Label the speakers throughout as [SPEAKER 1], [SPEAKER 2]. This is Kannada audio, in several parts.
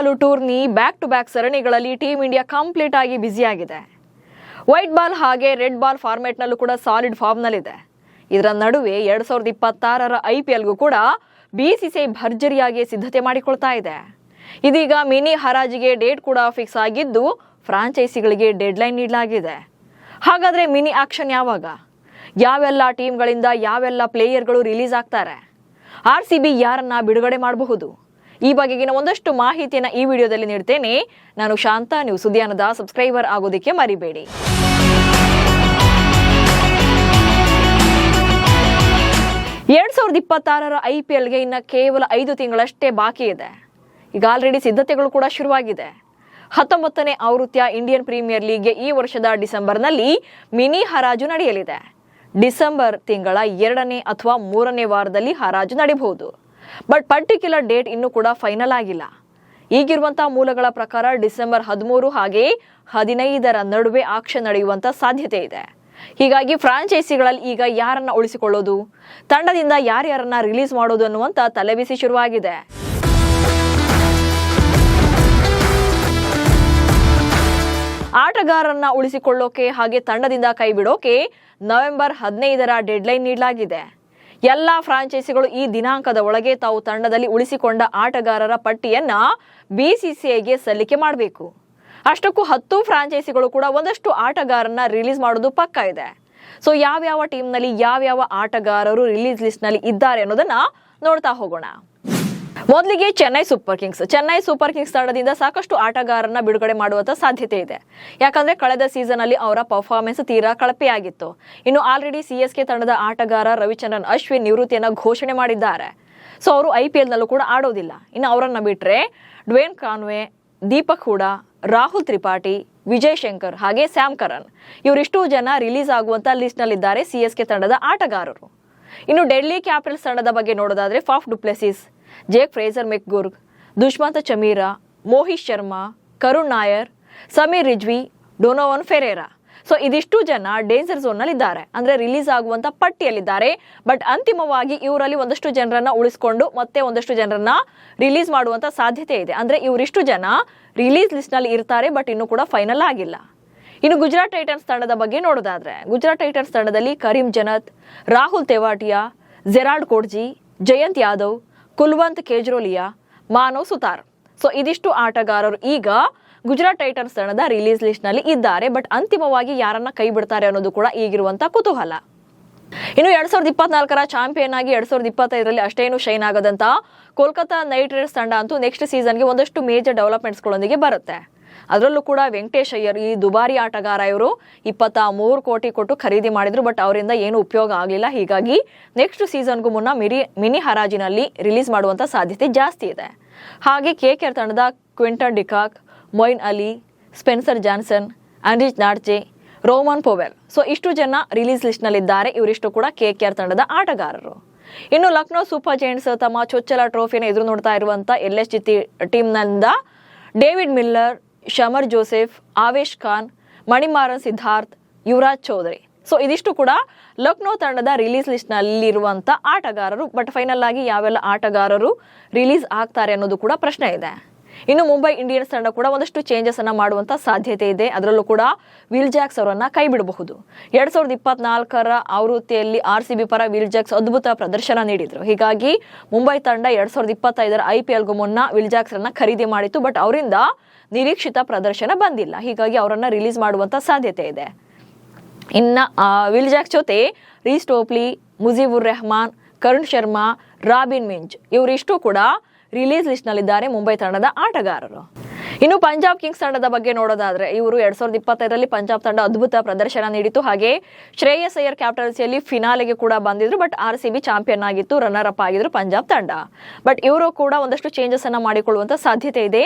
[SPEAKER 1] 14 ಟೂರ್ನಿ ಬ್ಯಾಕ್ ಟು ಬ್ಯಾಕ್ ಸರಣಿಗಳಲ್ಲಿ ಟೀಮ್ ಇಂಡಿಯಾ ಕಂಪ್ಲೀಟ್ ಆಗಿ ಬ್ಯುಸಿಯಾಗಿದೆ. ವೈಟ್ ಬಾಲ್ ಹಾಗೆ ರೆಡ್ ಬಾಲ್ ಫಾರ್ಮೆಟ್ನಲ್ಲೂ ಕೂಡ ಸಾಲಿಡ್ ಫಾರ್ಮ್ನಲ್ಲಿದೆ. ಇದರ ನಡುವೆ 2026ರ IPLಗೂ ಕೂಡ BCCI ಭರ್ಜರಿಯಾಗಿ ಸಿದ್ಧತೆ ಮಾಡಿಕೊಳ್ತಾ ಇದೆ. ಇದೀಗ ಮಿನಿ ಹರಾಜಿಗೆ ಡೇಟ್ ಕೂಡ ಫಿಕ್ಸ್ ಆಗಿದ್ದು ಫ್ರಾಂಚೈಸಿಗಳಿಗೆ ಡೆಡ್ಲೈನ್ ನೀಡಲಾಗಿದೆ. ಹಾಗಾದ್ರೆ ಮಿನಿ ಆಕ್ಷನ್ ಯಾವಾಗ? ಯಾವೆಲ್ಲ ಟೀಮ್ಗಳಿಂದ ಯಾವೆಲ್ಲ ಪ್ಲೇಯರ್ಗಳು ರಿಲೀಸ್ ಆಗ್ತಾರೆ? RCB ಯಾರನ್ನ ಬಿಡುಗಡೆ ಮಾಡಬಹುದು? ಈ ಬಗೆಗಿನ ಒಂದಷ್ಟು ಮಾಹಿತಿಯನ್ನು ಈ ವಿಡಿಯೋದಲ್ಲಿ ನೀಡ್ತೇನೆ. ನಾನು ಶಾಂತ. ನೀವು ಸುದ್ದಿಯಾನದ ಸಬ್ಸ್ಕ್ರೈಬರ್ ಆಗೋದಕ್ಕೆ ಮರಿಬೇಡಿ. 2026ರ IPLಗೆ ಇನ್ನು ಕೇವಲ 5 ತಿಂಗಳಷ್ಟೇ ಬಾಕಿ ಇದೆ. ಈಗ ಆಲ್ರೆಡಿ ಸಿದ್ಧತೆಗಳು ಕೂಡ ಶುರುವಾಗಿದೆ. 19ನೇ ಆವೃತ್ತಿಯ ಇಂಡಿಯನ್ ಪ್ರೀಮಿಯರ್ ಲೀಗ್ಗೆ ಈ ವರ್ಷದ ಡಿಸೆಂಬರ್ನಲ್ಲಿ ಮಿನಿ ಹರಾಜು ನಡೆಯಲಿದೆ. ಡಿಸೆಂಬರ್ ತಿಂಗಳ 2ನೇ ಅಥವಾ 3ನೇ ವಾರದಲ್ಲಿ ಹರಾಜು ನಡೆಯಬಹುದು. ಬಟ್ ಪರ್ಟಿಕ್ಯುಲರ್ ಡೇಟ್ ಇನ್ನೂ ಕೂಡ ಫೈನಲ್ ಆಗಿಲ್ಲ. ಈಗಿರುವಂತಹ ಮೂಲಗಳ ಪ್ರಕಾರ ಡಿಸೆಂಬರ್ 13 ಹಾಗೆ 15ರ ನಡುವೆ ಆಕ್ಷನ್ ನಡೆಯುವಂತ ಸಾಧ್ಯತೆ ಇದೆ. ಹೀಗಾಗಿ ಫ್ರಾಂಚೈಸಿಗಳಲ್ಲಿ ಈಗ ಯಾರನ್ನ ಉಳಿಸಿಕೊಳ್ಳೋದು, ತಂಡದಿಂದ ಯಾರ್ಯಾರನ್ನ ರಿಲೀಸ್ ಮಾಡೋದು ಅನ್ನುವಂತ ತಲೆಬಿಸಿ ಶುರುವಾಗಿದೆ. ಆಟಗಾರರನ್ನ ಉಳಿಸಿಕೊಳ್ಳೋಕೆ ಹಾಗೆ ತಂಡದಿಂದ ಕೈ ಬಿಡೋಕೆ ನವೆಂಬರ್ 15ರ ಡೆಡ್ಲೈನ್ ನೀಡಲಾಗಿದೆ. ಎಲ್ಲಾ ಫ್ರಾಂಚೈಸಿಗಳು ಈ ದಿನಾಂಕದ ಒಳಗೆ ತಾವು ತಂಡದಲ್ಲಿ ಉಳಿಸಿಕೊಂಡ ಆಟಗಾರರ ಪಟ್ಟಿಯನ್ನ BCCIಗೆ ಸಲ್ಲಿಕೆ ಮಾಡಬೇಕು. ಅಷ್ಟಕ್ಕೂ 10 ಫ್ರಾಂಚೈಸಿಗಳು ಕೂಡ ಒಂದಷ್ಟು ಆಟಗಾರರನ್ನ ರಿಲೀಸ್ ಮಾಡೋದು ಪಕ್ಕಾ ಇದೆ. ಸೊ ಯಾವ್ಯಾವ ಟೀಮ್ನಲ್ಲಿ ಯಾವ್ಯಾವ ಆಟಗಾರರು ರಿಲೀಸ್ ಲಿಸ್ಟ್ ನಲ್ಲಿ ಇದ್ದಾರೆ ಅನ್ನೋದನ್ನ ನೋಡ್ತಾ ಹೋಗೋಣ. ಮೊದಲಿಗೆ ಚೆನ್ನೈ ಸೂಪರ್ ಕಿಂಗ್ಸ್ ತಂಡದಿಂದ ಸಾಕಷ್ಟು ಆಟಗಾರರನ್ನ ಬಿಡುಗಡೆ ಮಾಡುವಂತ ಸಾಧ್ಯತೆ ಇದೆ. ಯಾಕಂದ್ರೆ ಕಳೆದ ಸೀಸನ್ ಅಲ್ಲಿ ಅವರ ಪರ್ಫಾರ್ಮೆನ್ಸ್ ತೀರಾ ಕಳಪೆಯಾಗಿತ್ತು. ಇನ್ನು ಆಲ್ರೆಡಿ CSK ತಂಡದ ಆಟಗಾರ ರವಿಚಂದ್ರನ್ ಅಶ್ವಿನ್ ನಿವೃತ್ತಿಯನ್ನ ಘೋಷಣೆ ಮಾಡಿದ್ದಾರೆ. ಸೊ ಅವರು IPL ನಲ್ಲೂ ಕೂಡ ಆಡೋದಿಲ್ಲ. ಇನ್ನು ಅವರನ್ನ ಬಿಟ್ರೆ ಡ್ವೇನ್ ಕಾನ್ವೆ, ದೀಪಕ್ ಹೂಡಾ, ರಾಹುಲ್ ತ್ರಿಪಾಠಿ, ವಿಜಯ್ ಶಂಕರ್ ಹಾಗೆ ಸ್ಯಾಮ್ ಕರನ್ ಇವರಿಷ್ಟು ಜನ ರಿಲೀಸ್ ಆಗುವಂತ ಲಿಸ್ಟ್ ನಲ್ಲಿದ್ದಾರೆ CSK ತಂಡದ ಆಟಗಾರರು. ಇನ್ನು ಡೆಲ್ಲಿ ಕ್ಯಾಪಿಟಲ್ಸ್ ತಂಡದ ಬಗ್ಗೆ ನೋಡೋದಾದ್ರೆ Faf du Plessis, Jake Fraser McGurk, Dushmantha Chameera, Mohit Sharma, Karun Nair, Sameer Rizvi, Donovan Ferreira. So ಇದಿಷ್ಟು ಜನ ಡೇಂಜರ್ ಝೋನ್ ನಲ್ಲಿ ಇದ್ದಾರೆ, ಅಂದ್ರೆ ರಿಲೀಸ್ ಆಗುವಂತ ಪಟ್ಟಿಯಲ್ಲಿದ್ದಾರೆ. ಬಟ್ ಅಂತಿಮವಾಗಿ ಇವರಲ್ಲಿ ಒಂದಷ್ಟು ಜನರನ್ನ ಉಳಿಸಿಕೊಂಡು ಮತ್ತೆ ಒಂದಷ್ಟು ಜನರನ್ನ ರಿಲೀಸ್ ಮಾಡುವಂತ ಸಾಧ್ಯತೆ ಇದೆ. ಅಂದ್ರೆ ಇವರಿಷ್ಟು ಜನ ರಿಲೀಸ್ ಲಿಸ್ಟ್ ನಲ್ಲಿ ಇರ್ತಾರೆ, ಬಟ್ ಇನ್ನು ಕೂಡ ಫೈನಲ್ ಆಗಿಲ್ಲ. ಇನ್ನು ಗುಜರಾತ್ ಟೈಟನ್ಸ್ ತಂಡದ ಬಗ್ಗೆ ನೋಡೋದಾದ್ರೆ ಗುಜರಾತ್ ಟೈಟನ್ಸ್ ತಂಡದಲ್ಲಿ ಕರೀಂ ಜನತ್, ರಾಹುಲ್ ತೆವಾಟಿಯಾ, ಜೆರಾಲ್ಡ್ ಕೋಟ್ಜಿ, ಜಯಂತ್ ಯಾದವ್, ಕುಲ್ವಂತ್ ಕೇಜ್ರೋಲಿಯಾ, ಮಾನವ್ ಸುತಾರ್. ಸೊ ಇದಿಷ್ಟು ಆಟಗಾರರು ಈಗ ಗುಜರಾತ್ ಟೈಟನ್ಸ್ ತಂಡದ ರಿಲೀಸ್ ಲಿಸ್ಟ್ ನಲ್ಲಿ ಇದ್ದಾರೆ. ಬಟ್ ಅಂತಿಮವಾಗಿ ಯಾರನ್ನ ಕೈ ಬಿಡ್ತಾರೆ ಅನ್ನೋದು ಕೂಡ ಈಗಿರುವಂತ ಕುತೂಹಲ. ಇನ್ನು 2024ರ ಚಾಂಪಿಯನ್ ಆಗಿ 2025ರಲ್ಲಿ ಅಷ್ಟೇನು ಶೈನ್ ಆಗದಂತ ಕೋಲ್ಕತಾ ನೈಟ್ ರೈಡರ್ಸ್ ತಂಡ ಅಂತೂ ನೆಕ್ಸ್ಟ್ ಸೀಸನ್ಗೆ ಒಂದಷ್ಟು ಮೇಜರ್ ಡೆವಲಪ್ಮೆಂಟ್ಸ್ಗಳೊಂದಿಗೆ ಬರುತ್ತೆ. ಅದರಲ್ಲೂ ಕೂಡ ವೆಂಕಟೇಶ್ ಅಯ್ಯರ್, ಈ ದುಬಾರಿ ಆಟಗಾರ, ಇವರು 23 ಕೋಟಿ ಕೊಟ್ಟು ಖರೀದಿ ಮಾಡಿದ್ರು. ಬಟ್ ಅವರಿಂದ ಏನು ಉಪಯೋಗ ಆಗಲಿಲ್ಲ. ಹೀಗಾಗಿ ನೆಕ್ಸ್ಟ್ ಸೀಸನ್ಗೂ ಮುನ್ನ ಮಿನಿ ಹರಾಜಿನಲ್ಲಿ ರಿಲೀಸ್ ಮಾಡುವಂತ ಸಾಧ್ಯತೆ ಜಾಸ್ತಿ ಇದೆ. ಹಾಗೆ KKR ತಂಡದ Quinton de Kock, Moeen Ali, Spencer Johnson, Anrich Nortje, Rovman Powell. So ಇಷ್ಟು ಜನ ರಿಲೀಸ್ ಲಿಸ್ಟ್ ನಲ್ಲಿದ್ದಾರೆ. ಇವರಿಷ್ಟು ಕೂಡ KKR ತಂಡದ ಆಟಗಾರರು. ಇನ್ನು ಲಕ್ನೋ ಸೂಪರ್ ಜೈಂಟ್ಸ್ ತಮ್ಮ ಚೊಚ್ಚಲ ಟ್ರೋಫಿಯನ್ನು ಎದುರು ನೋಡ್ತಾ ಇರುವಂತ LSG ಟೀಮ್ನಿಂದ David Miller, Shamar Joseph, Avesh Khan, Manimaran Siddharth, Yuvraj Chaudhary. So ಇದಿಷ್ಟು ಕೂಡ ಲಕ್ನೋ ತಂಡದ ರಿಲೀಸ್ ಲಿಸ್ಟ್ ನಲ್ಲಿರುವಂತ ಆಟಗಾರರು. ಬಟ್ ಫೈನಲ್ ಆಗಿ ಯಾವೆಲ್ಲ ಆಟಗಾರರು ರಿಲೀಸ್ ಆಗ್ತಾರೆ ಅನ್ನೋದು ಕೂಡ ಪ್ರಶ್ನೆ ಇದೆ. ಇನ್ನು ಮುಂಬೈ ಇಂಡಿಯನ್ಸ್ ತಂಡ ಕೂಡ ಒಂದಷ್ಟು ಚೇಂಜಸ್ ಅನ್ನ ಮಾಡುವಂತ ಸಾಧ್ಯತೆ ಇದೆ. ಅದರಲ್ಲೂ ಕೂಡ ವಿಲ್ ಜಾಕ್ಸ್ ಅವರನ್ನ ಕೈ ಬಿಡಬಹುದು. 2024ರ ಆವೃತ್ತಿಯಲ್ಲಿ RCB ಪರ ವಿಲ್ ಜಾಕ್ಸ್ ಅದ್ಭುತ ಪ್ರದರ್ಶನ ನೀಡಿದ್ರು. ಹೀಗಾಗಿ ಮುಂಬೈ ತಂಡ 2025ರ IPLಗೂ ಮುನ್ನ ವಿಲ್ ಜಾಕ್ಸ್ ರನ್ನ ಖರೀದಿ ಮಾಡಿತ್ತು. ಬಟ್ ಅವರಿಂದ ನಿರೀಕ್ಷಿತ ಪ್ರದರ್ಶನ ಬಂದಿಲ್ಲ. ಹೀಗಾಗಿ ಅವರನ್ನ ರಿಲೀಸ್ ಮಾಡುವಂತ ಸಾಧ್ಯತೆ ಇದೆ. ಇನ್ನ ವಿಲ್ ಜಾಕ್ಸ್ ಜೊತೆ ರೀಸ್ ಟೋಪ್ಲಿ, ಮುಜೀಬುರ್ ರೆಹಮಾನ್, ಕರುಣ್ ಶರ್ಮಾ, ರಾಬಿನ್ ಮಿಂಜ್ ಇವರಿಷ್ಟು ಕೂಡ ರಿಲೀಸ್ ಲಿಸ್ಟ್ ನಲ್ಲಿದ್ದಾರೆ ಮುಂಬೈ ತಂಡದ ಆಟಗಾರರು. ಇನ್ನು ಪಂಜಾಬ್ ಕಿಂಗ್ಸ್ ತಂಡದ ಬಗ್ಗೆ ನೋಡೋದಾದ್ರೆ ಇವರು 2025ರಲ್ಲಿ ಪಂಜಾಬ್ ತಂಡ ಅದ್ಭುತ ಪ್ರದರ್ಶನ ನೀಡಿತು. ಹಾಗೆ ಶ್ರೇಯಸ್ ಅಯ್ಯರ್ ಕ್ಯಾಪ್ಟನ್ಸಿಯಲ್ಲಿ ಫಿನಾಲೆಗೆ ಕೂಡ ಬಂದಿದ್ರು. ಬಟ್ RCB ಚಾಂಪಿಯನ್ ಆಗಿತ್ತು, ರನ್ನರ್ ಅಪ್ ಆಗಿದ್ರು ಪಂಜಾಬ್ ತಂಡ. ಬಟ್ ಇವರು ಕೂಡ ಒಂದಷ್ಟು ಚೇಂಜಸ್ ಅನ್ನ ಮಾಡಿಕೊಳ್ಳುವಂತ ಸಾಧ್ಯತೆ ಇದೆ.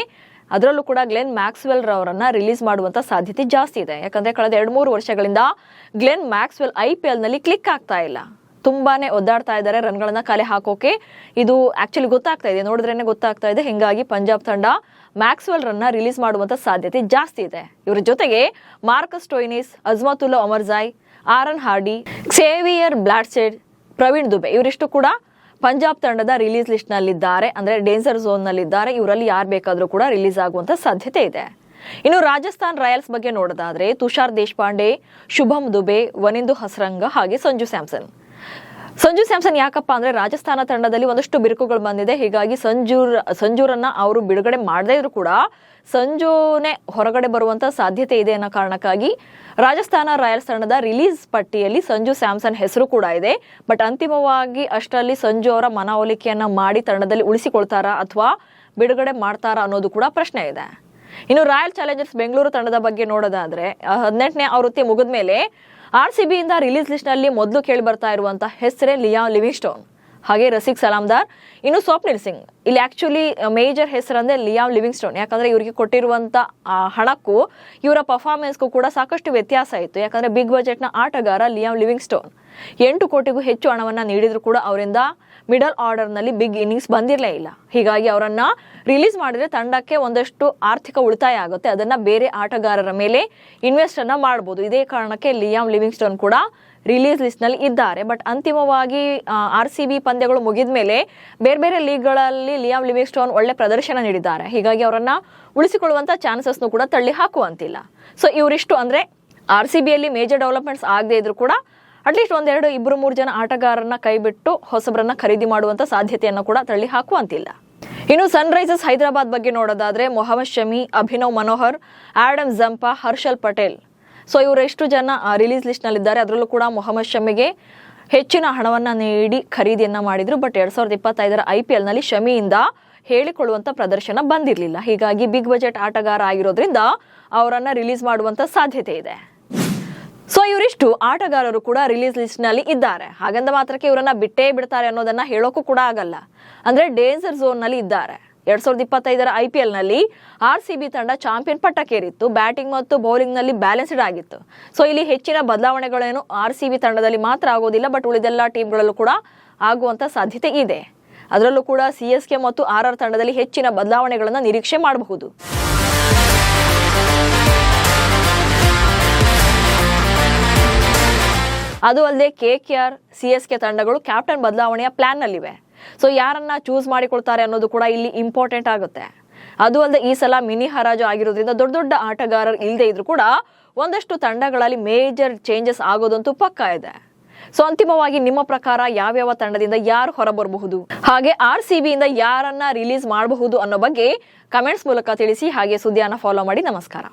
[SPEAKER 1] ಅದರಲ್ಲೂ ಕೂಡ ಗ್ಲೆನ್ ಮ್ಯಾಕ್ಸ್ವೆಲ್ ರವರನ್ನ ರಿಲೀಸ್ ಮಾಡುವಂತ ಸಾಧ್ಯತೆ ಜಾಸ್ತಿ ಇದೆ. ಯಾಕಂದ್ರೆ ಕಳೆದ 2-3 ವರ್ಷಗಳಿಂದ ಗ್ಲೆನ್ ಮ್ಯಾಕ್ಸ್ವೆಲ್ IPL ನಲ್ಲಿ ಕ್ಲಿಕ್ ಆಗ್ತಾ ಇಲ್ಲ. ತುಂಬಾನೇ ಒದ್ದಾಡ್ತಾ ಇದ್ದಾರೆ ರನ್ಗಳನ್ನ ಕಲೆ ಹಾಕೋಕೆ. ಇದು ಆಕ್ಚುಲಿ ಗೊತ್ತಾಗ್ತಾ ಇದೆ, ನೋಡಿದ್ರೇನೆ ಗೊತ್ತಾಗ್ತಾ ಇದೆ. ಹಿಂಗಾಗಿ ಪಂಜಾಬ್ ತಂಡ ಮ್ಯಾಕ್ಸ್ವೆಲ್ ರನ್ನ ರಿಲೀಸ್ ಮಾಡುವಂತ ಸಾಧ್ಯತೆ ಜಾಸ್ತಿ ಇದೆ. ಇವರ ಜೊತೆಗೆ Marcus Stoinis, Azmatullah Omarzai, Aaron Hardie, Xavier Bartlett, Praveen Dubey ಇವರಿಷ್ಟು ಕೂಡ ಪಂಜಾಬ್ ತಂಡದ ರಿಲೀಸ್ ಲಿಸ್ಟ್ ನಲ್ಲಿದ್ದಾರೆ, ಅಂದ್ರೆ ಡೇಂಜರ್ ಝೋನ್ ನಲ್ಲಿದ್ದಾರೆ. ಇವರಲ್ಲಿ ಯಾರು ಬೇಕಾದ್ರೂ ಕೂಡ ರಿಲೀಸ್ ಆಗುವಂತ ಸಾಧ್ಯತೆ ಇದೆ. ಇನ್ನು ರಾಜಸ್ಥಾನ್ ರಾಯಲ್ಸ್ ಬಗ್ಗೆ ನೋಡೋದಾದ್ರೆ ತುಷಾರ್ ದೇಶಪಾಂಡೆ, ಶುಭಮ್ ದುಬೆ, ವನಿಂದು ಹಸರಂಗ ಹಾಗೆ ಸಂಜು ಸ್ಯಾಮ್ಸನ್ ಯಾಕಪ್ಪ ಅಂದ್ರೆ ರಾಜಸ್ಥಾನ ತಂಡದಲ್ಲಿ ಒಂದಷ್ಟು ಬಿರುಕುಗಳು ಬಂದಿದೆ. ಹೀಗಾಗಿ ಸಂಜೂರನ್ನ ಅವರು ಬಿಡುಗಡೆ ಮಾಡದೇ ಇದ್ರು ಕೂಡ ಸಂಜುನೇ ಹೊರಗಡೆ ಬರುವಂತ ಸಾಧ್ಯತೆ ಇದೆ ಅನ್ನೋ ಕಾರಣಕ್ಕಾಗಿ ರಾಜಸ್ಥಾನ ರಾಯಲ್ಸ್ ತಂಡದ ರಿಲೀಸ್ ಪಟ್ಟಿಯಲ್ಲಿ ಸಂಜು ಸ್ಯಾಮ್ಸನ್ ಹೆಸರು ಕೂಡ ಇದೆ. ಬಟ್ ಅಂತಿಮವಾಗಿ ಅಷ್ಟರಲ್ಲಿ ಸಂಜು ಅವರ ಮನವೊಲಿಕೆಯನ್ನ ಮಾಡಿ ತಂಡದಲ್ಲಿ ಉಳಿಸಿಕೊಳ್ತಾರಾ ಅಥವಾ ಬಿಡುಗಡೆ ಮಾಡ್ತಾರಾ ಅನ್ನೋದು ಕೂಡ ಪ್ರಶ್ನೆ ಇದೆ. ಇನ್ನು ರಾಯಲ್ ಚಾಲೆಂಜರ್ಸ್ ಬೆಂಗಳೂರು ತಂಡದ ಬಗ್ಗೆ ನೋಡೋದಾದ್ರೆ 18ನೇ ಆವೃತ್ತಿ ಮುಗಿದ ಮೇಲೆ RCB ಇಂದ ರಿಲೀಸ್ ಲಿಸ್ಟ್ ನಲ್ಲಿ ಮೊದಲು ಕೇಳಿ ಬರ್ತಾ ಇರುವಂತಹ ಹೆಸರೇ ಲಿಯಾಮ್ ಲಿವಿಂಗ್ಸ್ಟೋನ್ ಹಾಗೆ ರಸಿಕ್ ಸಲಾಮ್ದಾರ್, ಇನ್ನು ಸ್ವಪ್ನಿಲ್ ಸಿಂಗ್. ಇಲ್ಲಿ ಆಕ್ಚುಲಿ ಮೇಜರ್ ಹೆಸರಂದ್ರೆ ಲಿಯಾಮ್ ಲಿವಿಂಗ್ಸ್ಟೋನ್. ಯಾಕಂದ್ರೆ ಇವರಿಗೆ ಕೊಟ್ಟಿರುವಂತ ಹಣಕ್ಕೂ ಇವರ ಪರ್ಫಾರ್ಮೆನ್ಸ್ಗೂ ಕೂಡ ಸಾಕಷ್ಟು ವ್ಯತ್ಯಾಸ ಇತ್ತು. ಯಾಕಂದ್ರೆ ಬಿಗ್ ಬಜೆಟ್ ನ ಆಟಗಾರ ಲಿಯಾಮ್ ಲಿವಿಂಗ್ಸ್ಟೋನ್ 8 ಕೋಟಿಗೂ ಹೆಚ್ಚು ಹಣವನ್ನ ನೀಡಿದ್ರು ಕೂಡ ಅವರಿಂದ ಮಿಡಲ್ ಆರ್ಡರ್ ನಲ್ಲಿ ಬಿಗ್ ಇನ್ನಿಂಗ್ಸ್ ಬಂದಿರಲೇ ಇಲ್ಲ. ಹೀಗಾಗಿ ಅವರನ್ನ ರಿಲೀಸ್ ಮಾಡಿದ್ರೆ ತಂಡಕ್ಕೆ ಒಂದಷ್ಟು ಆರ್ಥಿಕ ಉಳಿತಾಯ ಆಗುತ್ತೆ. ಅದನ್ನ ಬೇರೆ ಆಟಗಾರರ ಮೇಲೆ ಇನ್ವೆಸ್ಟ್ ಅನ್ನ ಮಾಡಬಹುದು. ಇದೇ ಕಾರಣಕ್ಕೆ ಲಿಯಾಮ್ ಲಿವಿಂಗ್ಸ್ಟೋನ್ ಕೂಡ ರಿಲೀಸ್ ಲಿಸ್ಟ್ ನಲ್ಲಿ ಇದ್ದಾರೆ. ಬಟ್ ಅಂತಿಮವಾಗಿ RCB ಪಂದ್ಯಗಳು ಮುಗಿದ ಮೇಲೆ ಬೇರೆ ಬೇರೆ ಲೀಗ್ಗಳಲ್ಲಿ ಲಿಯಾಮ್ ಲಿವಿಂಗ್ಸ್ಟೋನ್ ಒಳ್ಳೆ ಪ್ರದರ್ಶನ ನೀಡಿದ್ದಾರೆ. ಹೀಗಾಗಿ ಅವರನ್ನ ಉಳಿಸಿಕೊಳ್ಳುವಂತ ಚಾನ್ಸಸ್ನು ಕೂಡ ತಳ್ಳಿ ಹಾಕುವಂತಿಲ್ಲ. ಸೊ ಇವರಿಷ್ಟು ಅಂದ್ರೆ RCBಯಲ್ಲಿ ಮೇಜರ್ ಡೆವಲಪ್ಮೆಂಟ್ಸ್ ಆಗದೆ ಇದ್ರು ಕೂಡ ಅಟ್ಲೀಸ್ಟ್ 1-2-3 ಜನ ಆಟಗಾರರನ್ನ ಕೈಬಿಟ್ಟು ಹೊಸಬರನ್ನ ಖರೀದಿ ಮಾಡುವಂತ ಸಾಧ್ಯತೆಯನ್ನು ಕೂಡ ತಳ್ಳಿ ಹಾಕುವಂತಿಲ್ಲ. ಇನ್ನು ಸನ್ ರೈಸರ್ಸ್ ಹೈದರಾಬಾದ್ ಬಗ್ಗೆ ನೋಡೋದಾದ್ರೆ Mohammed Shami, Abhinav Manohar, Adam Zampa, Harshal Patel. So ಇವರೆಷ್ಟು ಜನ ರಿಲೀಸ್ ಲಿಸ್ಟ್ ನಲ್ಲಿದ್ದಾರೆ. ಅದರಲ್ಲೂ ಕೂಡ ಮೊಹಮ್ಮದ್ ಶಮಿಗೆ ಹೆಚ್ಚಿನ ಹಣವನ್ನ ನೀಡಿ ಖರೀದಿಯನ್ನ ಮಾಡಿದ್ರು. ಬಟ್ 2025ರ IPL ನಲ್ಲಿ ಶಮಿಯಿಂದ ಹೇಳಿಕೊಳ್ಳುವಂತ ಪ್ರದರ್ಶನ ಬಂದಿರಲಿಲ್ಲ. ಹೀಗಾಗಿ ಬಿಗ್ ಬಜೆಟ್ ಆಟಗಾರ ಆಗಿರೋದ್ರಿಂದ ಅವರನ್ನ ರಿಲೀಸ್ ಮಾಡುವಂತ ಸಾಧ್ಯತೆ ಇದೆ. ಸೊ ಇವರಿಷ್ಟು ಆಟಗಾರರು ಕೂಡ ರಿಲೀಸ್ ಲಿಸ್ಟ್ ನಲ್ಲಿ ಇದ್ದಾರೆ. ಹಾಗಂದ ಮಾತ್ರಕ್ಕೆ ಇವರನ್ನ ಬಿಟ್ಟೇ ಬಿಡ್ತಾರೆ ಅನ್ನೋದನ್ನ ಹೇಳೋಕ್ಕೂ ಕೂಡ ಆಗಲ್ಲ. ಅಂದ್ರೆ ಡೇಂಜರ್ ಝೋನ್ ನಲ್ಲಿ ಇದ್ದಾರೆ. 2025ರ IPL ನಲ್ಲಿ RCB ತಂಡ ಚಾಂಪಿಯನ್ ಪಟ್ಟಕ್ಕೇರಿತ್ತು. ಬ್ಯಾಟಿಂಗ್ ಮತ್ತು ಬೌಲಿಂಗ್ ನಲ್ಲಿ ಬ್ಯಾಲೆನ್ಸ್ಡ್ ಆಗಿತ್ತು. ಸೊ ಇಲ್ಲಿ ಹೆಚ್ಚಿನ ಬದಲಾವಣೆಗಳೇನು RCB ತಂಡದಲ್ಲಿ ಮಾತ್ರ ಆಗೋದಿಲ್ಲ, ಬಟ್ ಉಳಿದೆಲ್ಲ ಟೀಮ್ಗಳಲ್ಲೂ ಕೂಡ ಆಗುವಂತ ಸಾಧ್ಯತೆ ಇದೆ. ಅದರಲ್ಲೂ ಕೂಡ CSK ಮತ್ತು RR ತಂಡದಲ್ಲಿ ಹೆಚ್ಚಿನ ಬದಲಾವಣೆಗಳನ್ನ ನಿರೀಕ್ಷೆ ಮಾಡಬಹುದು. ಅದು ಅಲ್ಲದೆ KKR, CSK ತಂಡಗಳು ಕ್ಯಾಪ್ಟನ್ ಬದಲಾವಣೆಯ ಪ್ಲಾನ್ ನಲ್ಲಿವೆ. ಸೊ ಯಾರನ್ನ ಚೂಸ್ ಮಾಡಿಕೊಳ್ತಾರೆ ಅನ್ನೋದು ಕೂಡ ಇಲ್ಲಿ ಇಂಪಾರ್ಟೆಂಟ್ ಆಗುತ್ತೆ. ಅದು ಅಲ್ಲದೆ ಈ ಸಲ ಮಿನಿ ಹರಾಜು ಆಗಿರೋದ್ರಿಂದ ದೊಡ್ಡ ದೊಡ್ಡ ಆಟಗಾರರು ಇಲ್ಲದೆ ಇದ್ರು ಕೂಡ ಒಂದಷ್ಟು ತಂಡಗಳಲ್ಲಿ ಮೇಜರ್ ಚೇಂಜಸ್ ಆಗೋದಂತೂ ಪಕ್ಕಾ ಇದೆ. ಸೊ ಅಂತಿಮವಾಗಿ ನಿಮ್ಮ ಪ್ರಕಾರ ಯಾವ್ಯಾವ ತಂಡದಿಂದ ಯಾರು ಹೊರಬರಬಹುದು, ಹಾಗೆ RCB ಇಂದ ಯಾರನ್ನ ರಿಲೀಸ್ ಮಾಡಬಹುದು ಅನ್ನೋ ಬಗ್ಗೆ ಕಮೆಂಟ್ಸ್ ಮೂಲಕ ತಿಳಿಸಿ. ಹಾಗೆ ಸುದ್ದಿಯನ್ನ ಫಾಲೋ ಮಾಡಿ. ನಮಸ್ಕಾರ.